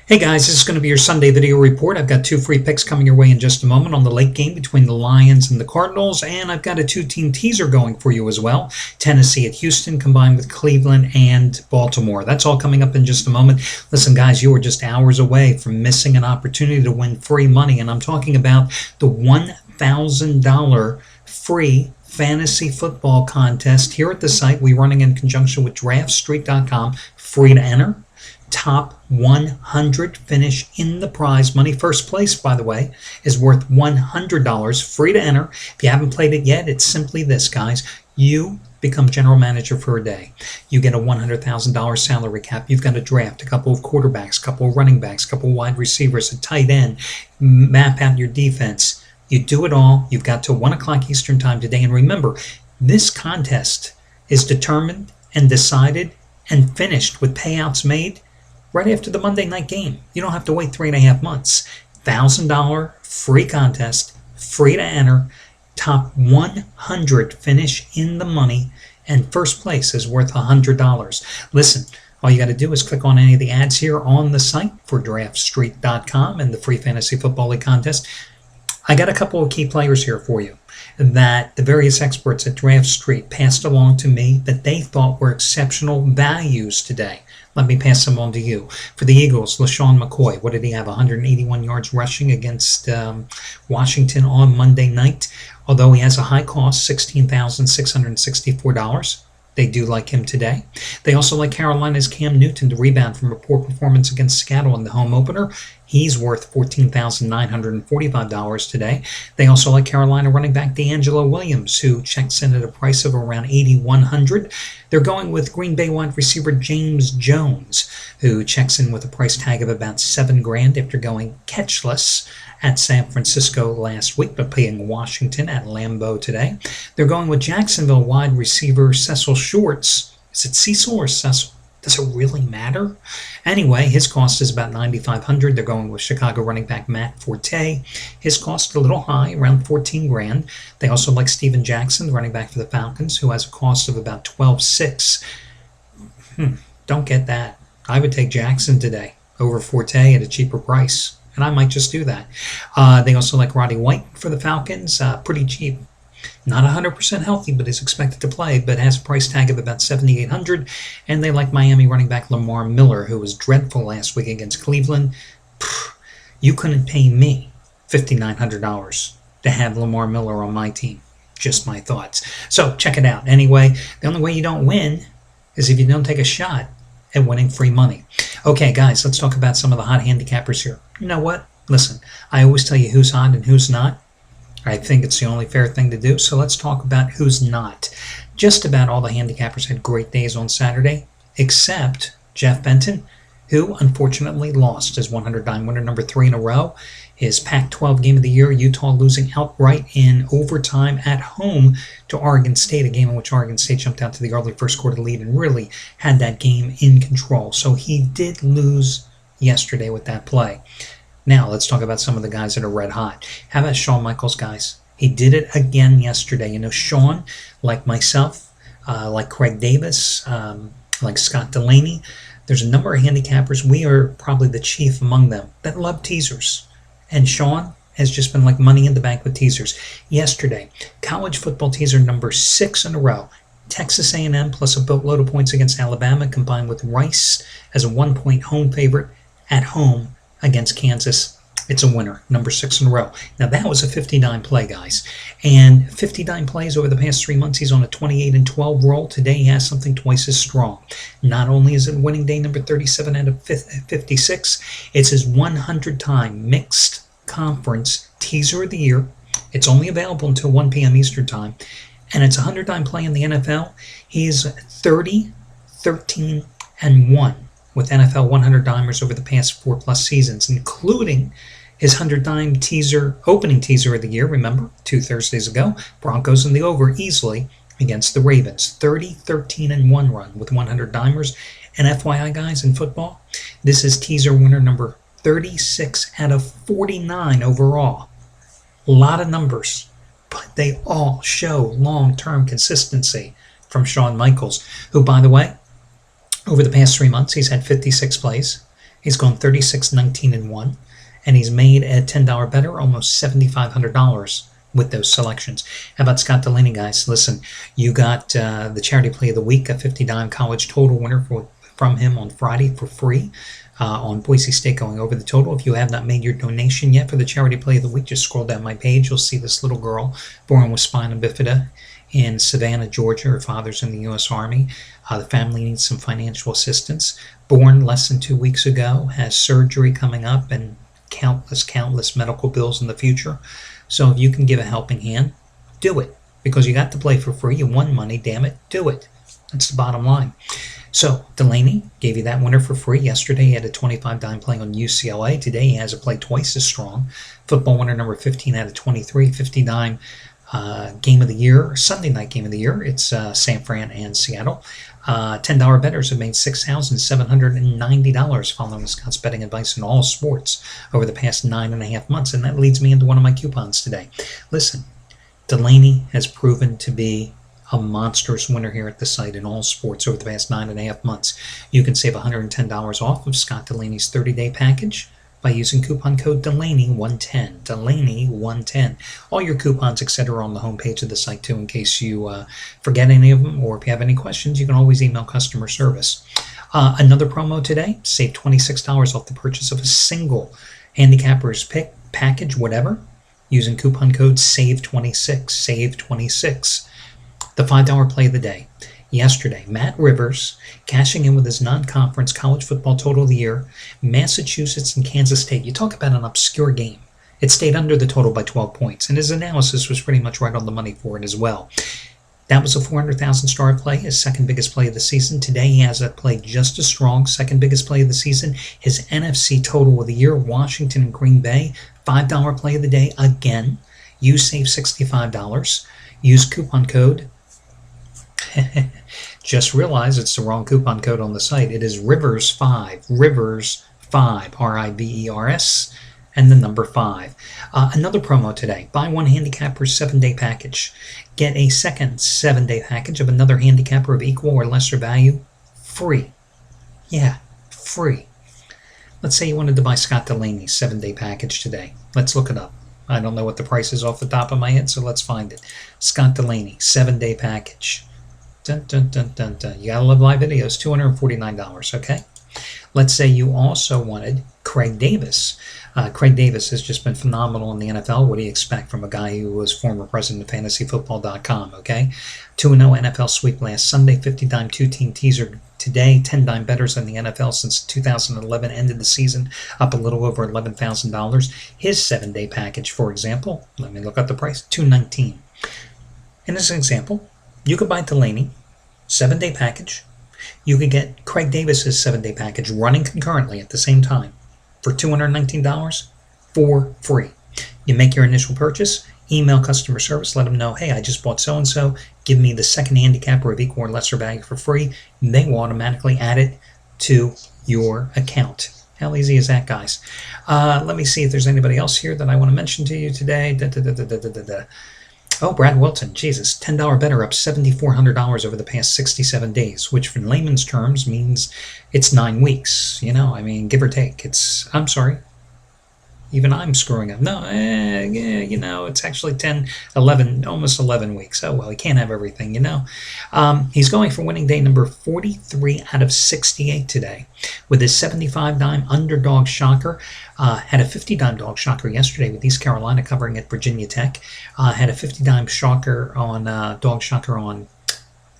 Hey guys, this is going to be your Sunday video report. I've got two free picks coming your way in just a moment on the late game between the Lions and the Cardinals, and I've got a two-team teaser going for you as well. Tennessee at Houston combined with Cleveland and Baltimore. That's all coming up in just a moment. Listen guys, you are just hours away from missing an opportunity to win free money, and I'm talking about the $1,000 free fantasy football contest here at the site. We're running in conjunction with DraftStreet.com, free to enter. Top 100 finish in the prize money. First place, by the way, is worth $100, free to enter. If you haven't played it yet, it's simply this, guys. You become general manager for a day. You get a $100,000 salary cap. You've got to draft a couple of quarterbacks, a couple of running backs, a couple of wide receivers, a tight end, map out your defense. You do it all. You've got till 1 o'clock Eastern time today. And remember, this contest is determined and decided and finished with payouts made right after the Monday night game. You don't have to wait 3.5 months. $1,000 free contest, free to enter. Top 100 finish in the money, and first place is worth $100. Listen, all you got to do is click on any of the ads here on the site for DraftStreet.com and the free fantasy football league contest. I got a couple of key players here for you that the various experts at Draft Street passed along to me that they thought were exceptional values today. Let me pass them on to you. For the Eagles, LaShawn McCoy, what did he have? 181 yards rushing against Washington on Monday night. Although he has a high cost, $16,664. They do like him today. They also like Carolina's Cam Newton to rebound from a poor performance against Seattle in the home opener. He's worth $14,945 today. They also like Carolina running back DeAngelo Williams, who checks in at a price of around $8,100. They're going with Green Bay wide receiver James Jones, who checks in with a price tag of about $7,000 after going catchless at San Francisco last week, but playing Washington at Lambeau today. They're going with Jacksonville wide receiver Cecil Shorts. Is it Cecil or Cecil? Does it really matter? Anyway, his cost is about $9,500. They're going with Chicago running back Matt Forte. His cost a little high, around $14,000. They also like Steven Jackson, the running back for the Falcons, who has a cost of about $12,600. Don't get that. I would take Jackson today over Forte at a cheaper price, and I might just do that. They also like Roddy White for the Falcons, pretty cheap. Not 100% healthy, but is expected to play, but has a price tag of about $7,800. And they like Miami running back Lamar Miller, who was dreadful last week against Cleveland. You couldn't pay me $5,900 to have Lamar Miller on my team. Just my thoughts. So check it out. Anyway, the only way you don't win is if you don't take a shot at winning free money. Okay, guys, let's talk about some of the hot handicappers here. You know what? Listen, I always tell you who's hot and who's not. I think it's the only fair thing to do, so let's talk about who's not. Just about all the handicappers had great days on Saturday, except Jeff Benton, who unfortunately lost his 100-dime winner number 3 in a row. His Pac-12 game of the year, Utah losing outright in overtime at home to Oregon State, a game in which Oregon State jumped out to the early first quarter lead and really had that game in control. So he did lose yesterday with that play. Now, let's talk about some of the guys that are red hot. How about Shawn Michaels, guys? He did it again yesterday. You know, Shawn, like myself, like Craig Davis, like Scott Delaney, there's a number of handicappers. We are probably the chief among them that love teasers. And Shawn has just been like money in the bank with teasers. Yesterday, college football teaser number 6 in a row. Texas A&M plus a boatload of points against Alabama, combined with Rice as a 1-point home favorite at home against Kansas. It's a winner, number 6 in a row. Now that was a 59 play, guys. And 59 plays over the past 3 months. He's on a 28-12 roll. Today he has something twice as strong. Not only is it winning day number 37 out of 56, it's his 100-time mixed conference teaser of the year. It's only available until 1 p.m. Eastern time. And it's a 100-time play in the NFL. He's 30, 13, and 1. With NFL 100-dimers over the past 4+ seasons, including his 100-dime teaser, opening teaser of the year, remember, 2 Thursdays ago, Broncos in the over easily against the Ravens. 30, 13, and 1 run with 100-dimers. And FYI, guys, in football, this is teaser winner number 36 out of 49 overall. A lot of numbers, but they all show long-term consistency from Shawn Michaels, who, by the way, over the past 3 months, he's had 56 plays. He's gone 36, 19, and 1, and he's made at $10 better almost $7,500 with those selections. How about Scott Delaney, guys? Listen, you got the Charity Play of the Week, a 50-dime college total winner from him on Friday for free on Boise State going over the total. If you have not made your donation yet for the Charity Play of the Week, just scroll down my page. You'll see this little girl born with spina bifida in Savannah, Georgia. Her father's in the U.S. Army. The family needs some financial assistance. Born less than 2 weeks ago, has surgery coming up and countless medical bills in the future. So if you can give a helping hand, do it. Because you got to play for free. You won money, damn it. Do it. That's the bottom line. So Delaney gave you that winner for free. Yesterday he had a 25-dime play on UCLA. Today he has a play twice as strong. Football winner number 15 out of 23, 50-dime game of the year, Sunday night game of the year. It's San Fran and Seattle. $10 bettors have made $6,790 following Scott's betting advice in all sports over the past 9.5 months. And that leads me into one of my coupons today. Listen, Delaney has proven to be a monstrous winner here at the site in all sports over the past 9.5 months. You can save $110 off of Scott Delaney's 30-day package by using coupon code Delaney110. Delaney110. All your coupons, etc., are on the homepage of the site too, in case you forget any of them, or if you have any questions, you can always email customer service. Another promo today: save $26 off the purchase of a single handicapper's pick package, whatever, using coupon code SAVE26. SAVE26. The $5 play of the day. Yesterday, Matt Rivers cashing in with his non-conference college football total of the year, Massachusetts and Kansas State. You talk about an obscure game. It stayed under the total by 12 points, and his analysis was pretty much right on the money for it as well. That was a 400,000 star play, his second biggest play of the season. Today he has a play just as strong, second biggest play of the season. His NFC total of the year, Washington and Green Bay, $5 play of the day again. You save $65. Use coupon code. Just realize it's the wrong coupon code on the site. It is Rivers5, Rivers5, R-I-V-E-R-S, and the number 5. Another promo today. Buy one handicapper 7-day package. Get a second 7-day package of another handicapper of equal or lesser value free. Yeah, free. Let's say you wanted to buy Scott Delaney's 7-day package today. Let's look it up. I don't know what the price is off the top of my head, so let's find it. Scott Delaney, 7-day package. Dun, dun, dun, dun, dun. You gotta love live videos, $249, okay? Let's say you also wanted Craig Davis. Craig Davis has just been phenomenal in the NFL. What do you expect from a guy who was former president of fantasyfootball.com, okay? 2-0 NFL sweep last Sunday, 50-dime two-team teaser today, 10-dime bettors in the NFL since 2011 ended the season up a little over $11,000. His 7-day package, for example, let me look up the price, $219. In this example, you could buy Delaney, 7-day package. You could get Craig Davis's 7-day package running concurrently at the same time for $219 for free. You make your initial purchase, email customer service, let them know, hey, I just bought so-and-so, give me the second handicapper of equal or lesser value for free. They will automatically add it to your account. How easy is that, guys? Let me see if there's anybody else here that I want to mention to you today. Oh, Brad Wilton, Jesus, $10 better, up $7,400 over the past 67 days, which in layman's terms means it's 9 weeks. You know, I mean, give or take. I'm sorry. Even I'm screwing up. No, you know, it's actually 10, 11, almost 11 weeks. Oh, well, he can't have everything, you know. He's going for winning day number 43 out of 68 today with his 75-dime underdog shocker. Had a 50-dime dog shocker yesterday with East Carolina covering at Virginia Tech. Had a 50-dime shocker on dog shocker on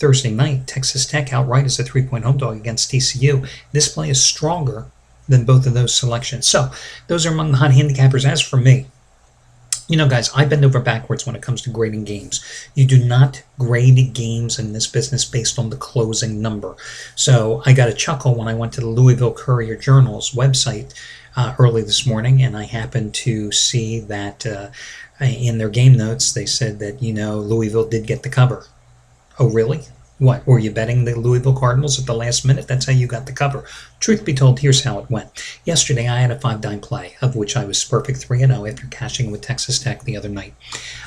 Thursday night. Texas Tech outright as a 3-point home dog against TCU. This play is stronger than both of those selections. So those are among the hot handicappers. As for me, you know, guys, I bend over backwards when it comes to grading games. You do not grade games in this business based on the closing number. So I got a chuckle when I went to the Louisville Courier-Journal's website early this morning, and I happened to see that in their game notes they said that, you know, Louisville did get the cover. Oh, really? What, were you betting the Louisville Cardinals at the last minute? That's how you got the cover. Truth be told, here's how it went. Yesterday, I had a 5-dime play, of which I was perfect 3-0 after cashing with Texas Tech the other night.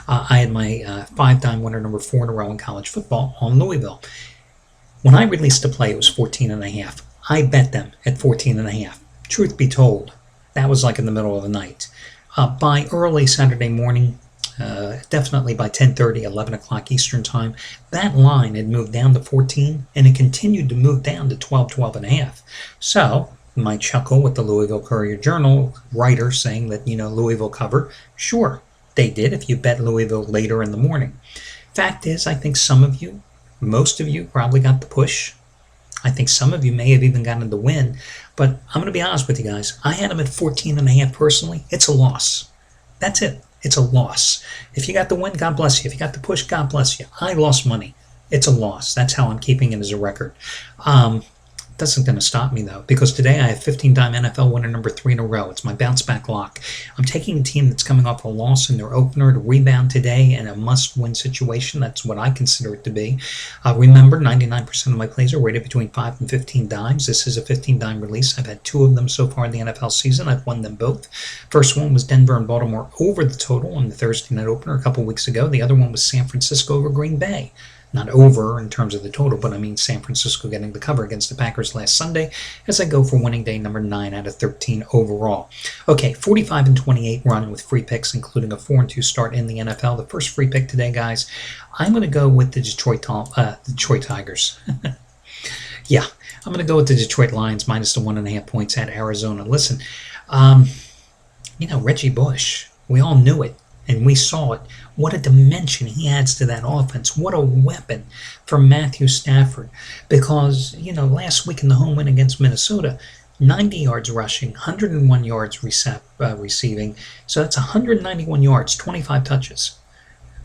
I had my 5-dime winner number 4 in a row in college football on Louisville. When I released the play, it was 14.5. I bet them at 14.5. truth be told, that was like in the middle of the night. By early Saturday morning, definitely by 10:30, 11 o'clock Eastern time, that line had moved down to 14, and it continued to move down to 12, 12 and a half. So, you might chuckle with the Louisville Courier-Journal writer saying that, Louisville covered. Sure, they did if you bet Louisville later in the morning. Fact is, I think some of you, most of you, probably got the push. I think some of you may have even gotten the win. But I'm going to be honest with you guys. I had them at 14 and a half personally. It's a loss. That's it. It's a loss. If you got the win, God bless you. If you got the push, God bless you. I lost money. It's a loss. That's how I'm keeping it as a record. That's not going to stop me, though, because today I have 15-time NFL winner number 3 in a row. It's my bounce-back lock. I'm taking a team that's coming off a loss in their opener to rebound today in a must-win situation. That's what I consider it to be. Remember, 99% of my plays are rated between 5 and 15 dimes. This is a 15-dime release. I've had 2 of them so far in the NFL season. I've won them both. First one was Denver and Baltimore over the total on the Thursday night opener a couple weeks ago. The other one was San Francisco over Green Bay. Not over in terms of the total, but I mean San Francisco getting the cover against the Packers last Sunday as I go for winning day number 9 out of 13 overall. Okay, 45 and 28 running with free picks, including a 4-2 start in the NFL. The first free pick today, guys, I'm going to go with the Detroit Tigers. Yeah, I'm going to go with the Detroit Lions minus the 1.5 points at Arizona. Listen, Reggie Bush, we all knew it. And we saw it. What a dimension he adds to that offense. What a weapon for Matthew Stafford. Because, last week in the home win against Minnesota, 90 yards rushing, 101 yards receiving. So that's 191 yards, 25 touches.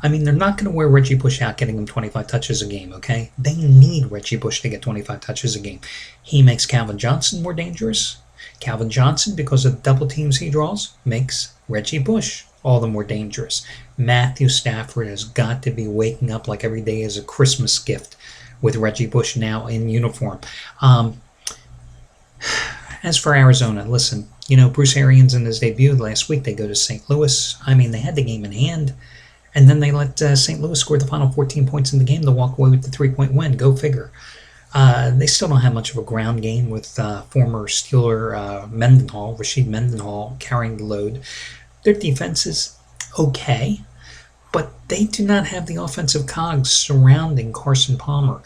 I mean, they're not going to wear Reggie Bush out getting them 25 touches a game, okay? They need Reggie Bush to get 25 touches a game. He makes Calvin Johnson more dangerous. Calvin Johnson, because of the double teams he draws, makes Reggie Bush all the more dangerous. Matthew Stafford has got to be waking up like every day is a Christmas gift with Reggie Bush now in uniform. As for Arizona, listen, Bruce Arians in his debut last week, they go to St. Louis. I mean, they had the game in hand, and then they let St. Louis score the final 14 points in the game to walk away with the 3-point win. Go figure. They still don't have much of a ground game with former Steeler Rashid Mendenhall carrying the load. Their defense is okay, but they do not have the offensive cogs surrounding Carson Palmer.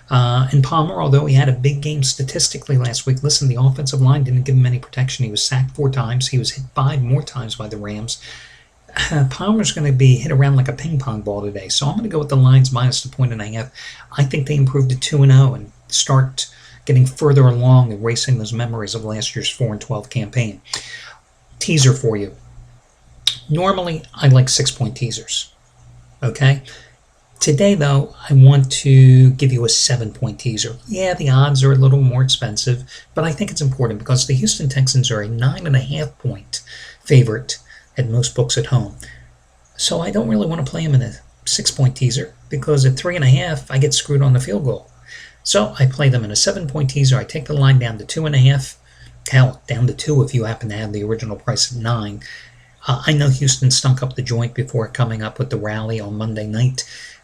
And Palmer, although he had a big game statistically last week, listen, the offensive line didn't give him any protection. He was sacked 4 times. He was hit 5 more times by the Rams. Palmer's going to be hit around like a ping pong ball today. So I'm going to go with the Lions minus the 1.5. I think they improved to 2-0 and start getting further along, erasing those memories of last year's 4-12 campaign. Teaser for you. Normally, I like 6-point teasers, okay? Today, though, I want to give you a 7-point teaser. Yeah, the odds are a little more expensive, but I think it's important because the Houston Texans are a 9.5-point favorite at most books at home. So I don't really want to play them in a 6-point teaser because at 3.5, I get screwed on the field goal. So I play them in a 7-point teaser. I take the line down to 2.5. Hell, down to 2 if you happen to have the original price at 9. I know Houston stunk up the joint before coming up with the rally on Monday night.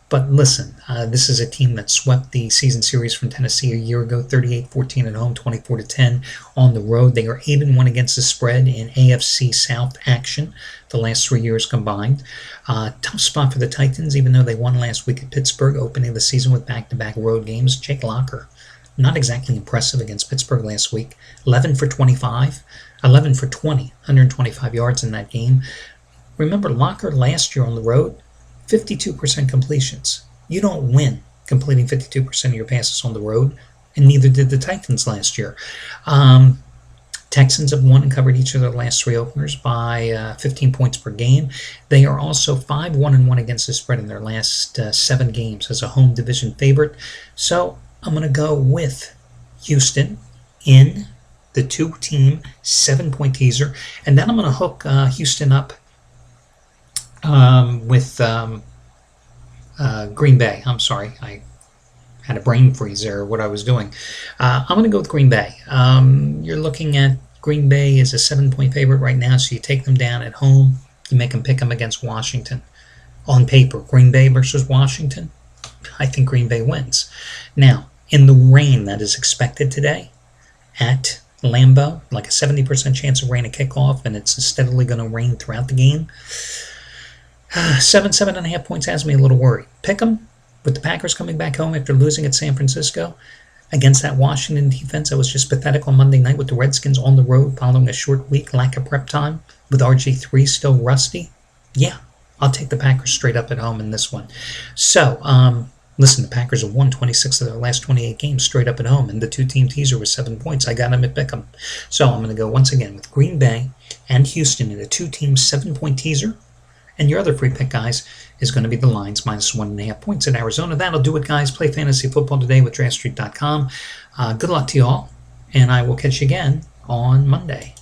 But listen, this is a team that swept the season series from Tennessee a year ago, 38-14 at home, 24-10 on the road. They are 8-1 against the spread in AFC South action the last 3 years combined. Tough spot for the Titans, even though they won last week at Pittsburgh, opening the season with back-to-back road games. Jake Locker, not exactly impressive against Pittsburgh last week. 11 for 20, 125 yards in that game. Remember, Locker last year on the road, 52% completions. You don't win completing 52% of your passes on the road, and neither did the Titans last year. Texans have won and covered each of their last 3 openers by 15 points per game. They are also 5-1-1 against the spread in their last 7 games as a home division favorite. So I'm going to go with Houston in the 2-team 7-point teaser, and then I'm going to hook Houston up with Green Bay. I'm sorry, I had a brain freeze there, what I was doing. I'm going to go with Green Bay. You're looking at Green Bay as a 7-point favorite right now, so you take them down at home. You make them pick them against Washington. On paper, Green Bay versus Washington, I think Green Bay wins. Now, in the rain that is expected today at Lambeau, like a 70% chance of rain at kickoff, and it's steadily going to rain throughout the game. 7.5 points has me a little worried. Pick 'em with the Packers coming back home after losing at San Francisco against that Washington defense that was just pathetic on Monday night with the Redskins on the road following a short week, lack of prep time, with RG3 still rusty. Yeah, I'll take the Packers straight up at home in this one. So, listen, the Packers have won 26 of their last 28 games straight up at home, and the two-team teaser was 7 points. I got them at Pick'em. So I'm going to go once again with Green Bay and Houston in a two-team 7-point teaser. And your other free pick, guys, is going to be the Lions minus 1.5 points in Arizona. That'll do it, guys. Play fantasy football today with DraftStreet.com. Good luck to you all, and I will catch you again on Monday.